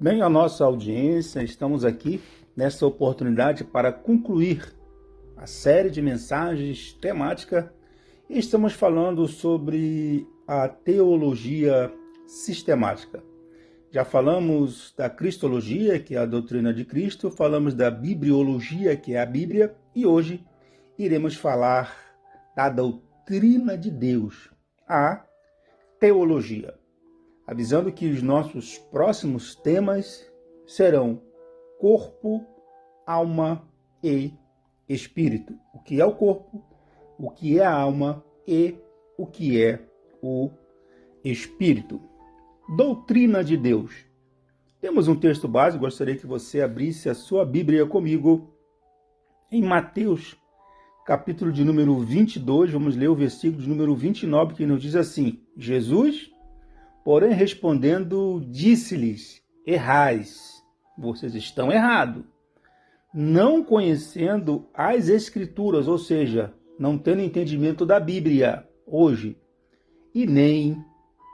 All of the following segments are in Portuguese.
Bem, a nossa audiência, estamos aqui nessa oportunidade para concluir a série de mensagens temática e estamos falando sobre a teologia sistemática. Já falamos da cristologia, que é a doutrina de Cristo, falamos da bibliologia, que é a Bíblia, e hoje iremos falar da doutrina de Deus, a teologia. Avisando que os nossos próximos temas serão corpo, alma e espírito. O que é o corpo, o que é a alma e o que é o espírito. Doutrina de Deus. Temos um texto básico, gostaria que você abrisse a sua Bíblia comigo em Mateus, capítulo de número 22, vamos ler o versículo de número 29, que nos diz assim: Jesus, porém, respondendo, disse-lhes: errais, vocês estão errados, não conhecendo as Escrituras, ou seja, não tendo entendimento da Bíblia hoje, e nem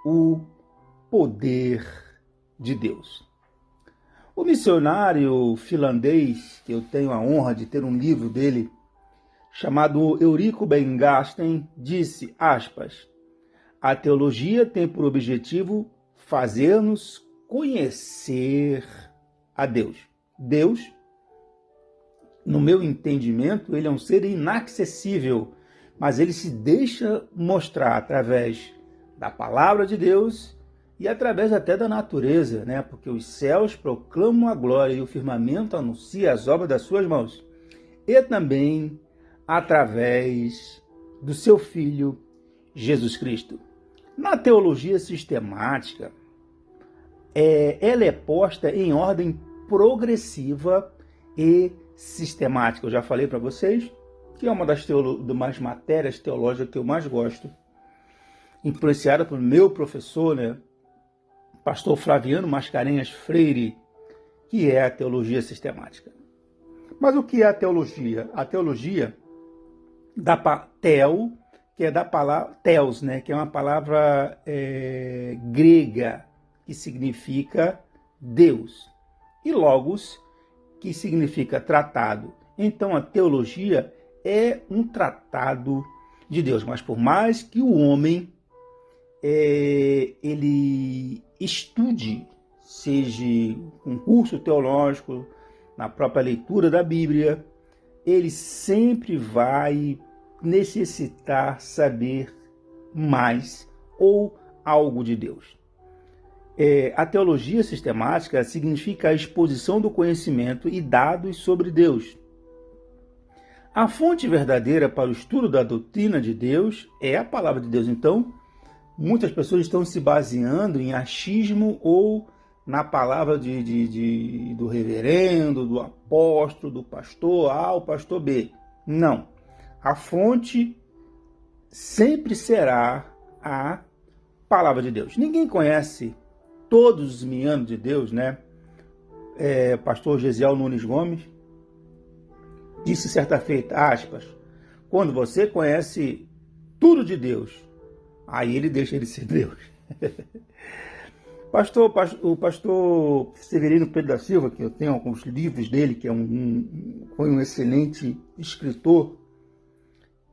o poder de Deus. O missionário finlandês, que eu tenho a honra de ter um livro dele, chamado Eurico Ben Gasten, disse, aspas, a teologia tem por objetivo fazer-nos conhecer a Deus. Deus, no meu entendimento, ele é um ser inacessível, mas ele se deixa mostrar através da palavra de Deus e através até da natureza, né? Porque os céus proclamam a glória e o firmamento anuncia as obras das suas mãos. E também através do seu Filho, Jesus Cristo. Na teologia sistemática, ela é posta em ordem progressiva e sistemática. Eu já falei para vocês que é uma das matérias teológicas que eu mais gosto, influenciada pelo meu professor, né, pastor Flaviano Mascarenhas Freire, que é a teologia sistemática. Mas o que é a teologia? A teologia da tel, que é da palavra theos, né, que é uma palavra grega, que significa Deus, e logos, que significa tratado. Então a teologia é um tratado de Deus, mas por mais que o homem ele estude, seja um curso teológico, na própria leitura da Bíblia, ele sempre vai necessitar saber mais ou algo de Deus. A teologia sistemática significa a exposição do conhecimento e dados sobre Deus. A fonte verdadeira para o estudo da doutrina de Deus é a palavra de Deus. Então, muitas pessoas estão se baseando em achismo ou na palavra do reverendo, do apóstolo, do pastor A ou pastor B. Não. A fonte sempre será a palavra de Deus. Ninguém conhece todos os meandros de Deus, né? Pastor Gesiel Nunes Gomes disse certa feita, aspas, quando você conhece tudo de Deus, aí ele deixa de ser Deus. O pastor Severino Pedro da Silva, que eu tenho alguns livros dele, que foi um excelente escritor,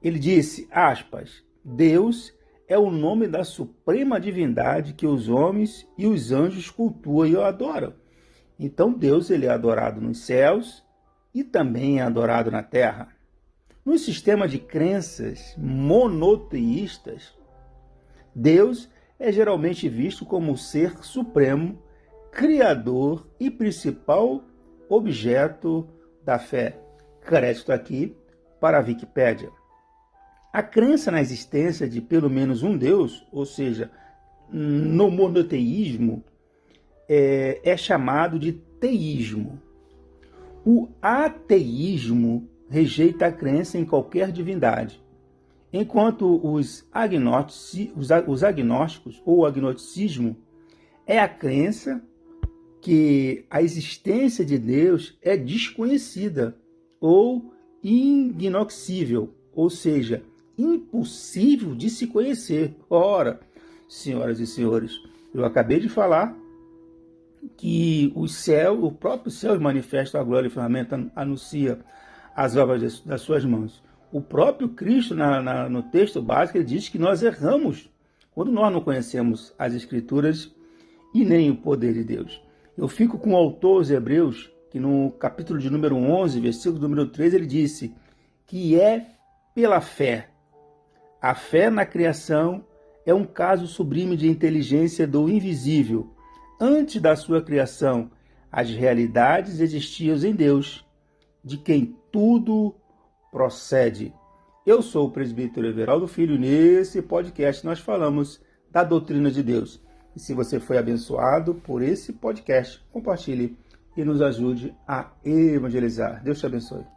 ele disse, aspas, Deus é o nome da suprema divindade que os homens e os anjos cultuam e adoram. Então Deus ele é adorado nos céus e também é adorado na terra. No sistema de crenças monoteístas, Deus é geralmente visto como o ser supremo, criador e principal objeto da fé. Crédito aqui para a Wikipédia. A crença na existência de pelo menos um Deus, ou seja, no monoteísmo, é chamado de teísmo. O ateísmo rejeita a crença em qualquer divindade, enquanto os agnósticos ou o agnosticismo é a crença que a existência de Deus é desconhecida ou ignoxível, ou seja, impossível de se conhecer. Ora, senhoras e senhores, eu acabei de falar que o próprio céu manifesta a glória e firmamento, anuncia as obras das suas mãos. O próprio Cristo, no texto básico, ele diz que nós erramos quando nós não conhecemos as Escrituras e nem o poder de Deus. Eu fico com o autor aos Hebreus, que no capítulo de número 11, versículo número 3, ele disse que é pela fé. A fé na criação é um caso sublime de inteligência do invisível. Antes da sua criação, as realidades existiam em Deus, de quem tudo procede. Eu sou o presbítero Everaldo Filho e nesse podcast nós falamos da doutrina de Deus. E se você foi abençoado por esse podcast, compartilhe e nos ajude a evangelizar. Deus te abençoe.